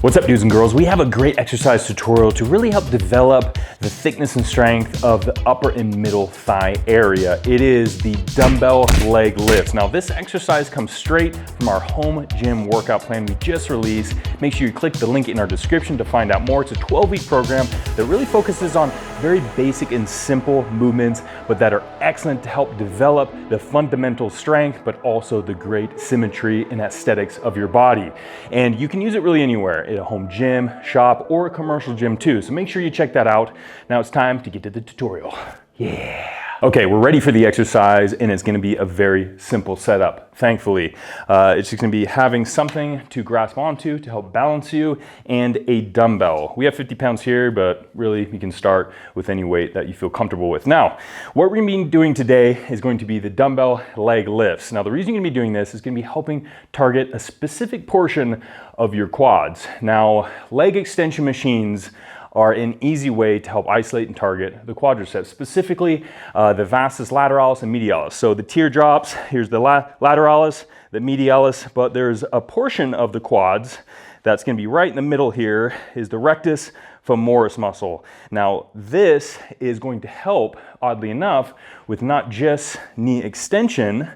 What's up, dudes and girls? We have a great exercise tutorial to really help develop the thickness and strength of the upper and middle thigh area. It is the dumbbell leg lifts. Now, this exercise comes straight from our home gym workout plan we just released. Make sure you click the link in our description to find out more. It's a 12-week program that really focuses on very basic and simple movements, but that are excellent to help develop the fundamental strength, but also the great symmetry and aesthetics of your body. And you can use it really anywhere, at a home gym, shop, or a commercial gym too. So make sure you check that out. Now it's time to get to the tutorial. Yeah. Okay, we're ready for the exercise, and it's gonna be a very simple setup, thankfully. It's just gonna be having something to grasp onto to help balance you and a dumbbell. We have 50 pounds here, but really you can start with any weight that you feel comfortable with. Now, what we're gonna be doing today is going to be the dumbbell leg lifts. Now, the reason you're gonna be doing this is gonna be helping target a specific portion of your quads. Now, leg extension machines are an easy way to help isolate and target the quadriceps, specifically the vastus lateralis and medialis. So the teardrops, here's the lateralis, the medialis, but there's a portion of the quads that's gonna be right in the middle here is the rectus femoris muscle. Now, this is going to help, oddly enough, with not just knee extension,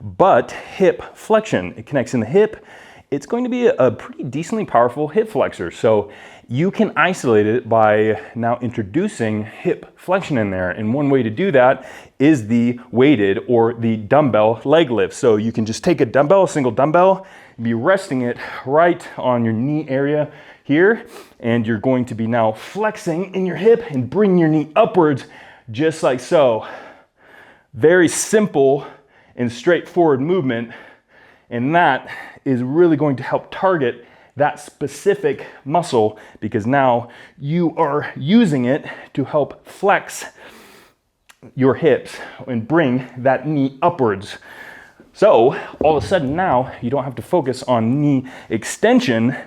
but hip flexion. It connects in the hip. It's going to be a pretty decently powerful hip flexor. So you can isolate it by now introducing hip flexion in there. And one way to do that is the weighted or the dumbbell leg lift. So you can just take a dumbbell, a single dumbbell, be resting it right on your knee area here. And you're going to be now flexing in your hip and bring your knee upwards just like so. Very simple and straightforward movement. And that is really going to help target that specific muscle because now you are using it to help flex your hips and bring that knee upwards. So all of a sudden now you don't have to focus on knee extension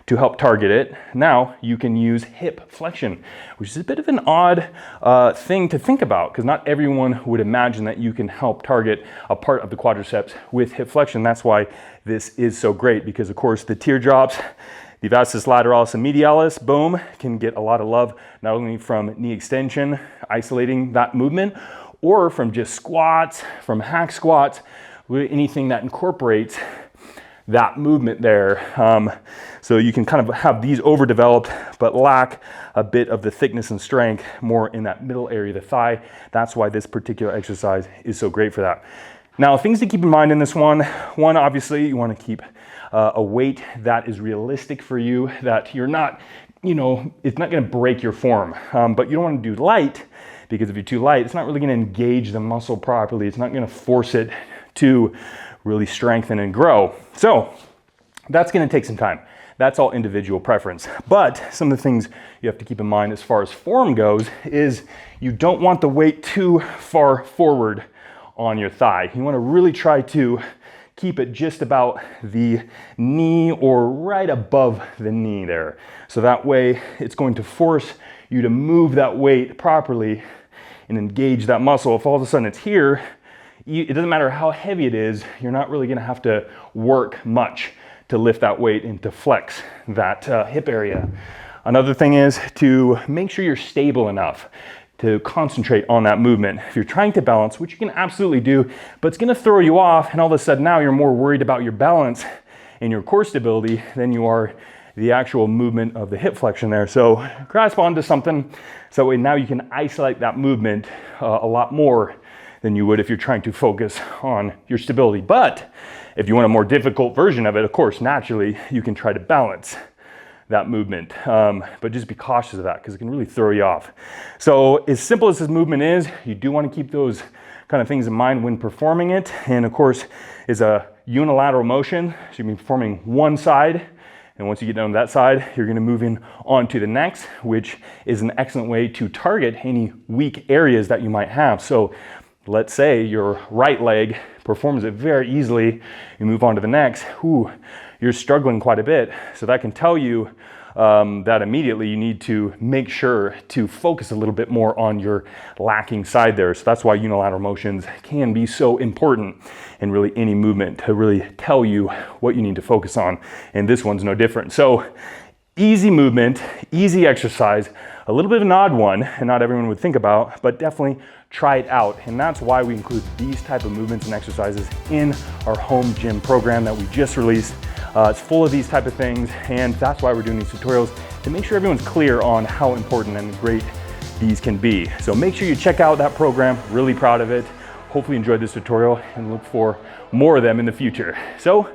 to help target it. Now you can use hip flexion, which is a bit of an odd thing to think about because not everyone would imagine that you can help target a part of the quadriceps with hip flexion. That's why this is so great because of course the teardrops, the vastus lateralis and medialis, boom, can get a lot of love, not only from knee extension, isolating that movement, or from just squats, from hack squats, anything that incorporates that movement there. So you can kind of have these overdeveloped, but lack a bit of the thickness and strength more in that middle area of the thigh. That's why this particular exercise is so great for that. Now, things to keep in mind in this one, obviously you want to keep a weight that is realistic for you, that you're not, it's not going to break your form, but you don't want to do light because if you're too light, it's not really going to engage the muscle properly. It's not going to force it to really strengthen and grow. So that's going to take some time. That's all individual preference. But some of the things you have to keep in mind as far as form goes is you don't want the weight too far forward on your thigh. You want to really try to keep it just about the knee or right above the knee there. So that way it's going to force you to move that weight properly and engage that muscle. If all of a sudden it's here, it doesn't matter how heavy it is, you're not really gonna have to work much to lift that weight and to flex that hip area. Another thing is to make sure you're stable enough to concentrate on that movement. If you're trying to balance, which you can absolutely do, but it's gonna throw you off and all of a sudden now you're more worried about your balance and your core stability than you are the actual movement of the hip flexion there. So grasp onto something so now you can isolate that movement a lot more than you would if you're trying to focus on your stability. But if you want a more difficult version of it, of course, naturally, you can try to balance that movement. But just be cautious of that because it can really throw you off. So as simple as this movement is, you do want to keep those kind of things in mind when performing it. And of course, is a unilateral motion. So you'll be performing one side. And once you get down to that side, you're gonna move in on to the next, which is an excellent way to target any weak areas that you might have. So let's say your right leg performs it very easily, you move on to the next, you're struggling quite a bit. So that can tell you that immediately you need to make sure to focus a little bit more on your lacking side there. So that's why unilateral motions can be so important in really any movement to really tell you what you need to focus on. And this one's no different. So Easy movement, easy exercise, a little bit of an odd one, and not everyone would think about, but definitely try it out. And that's why we include these type of movements and exercises in our home gym program that we just released. It's full of these type of things, and that's why we're doing these tutorials, to make sure everyone's clear on how important and great these can be. So make sure you check out that program, really proud of it. Hopefully you enjoyed this tutorial and look for more of them in the future. So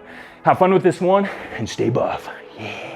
have fun with this one and stay buff. Yeah.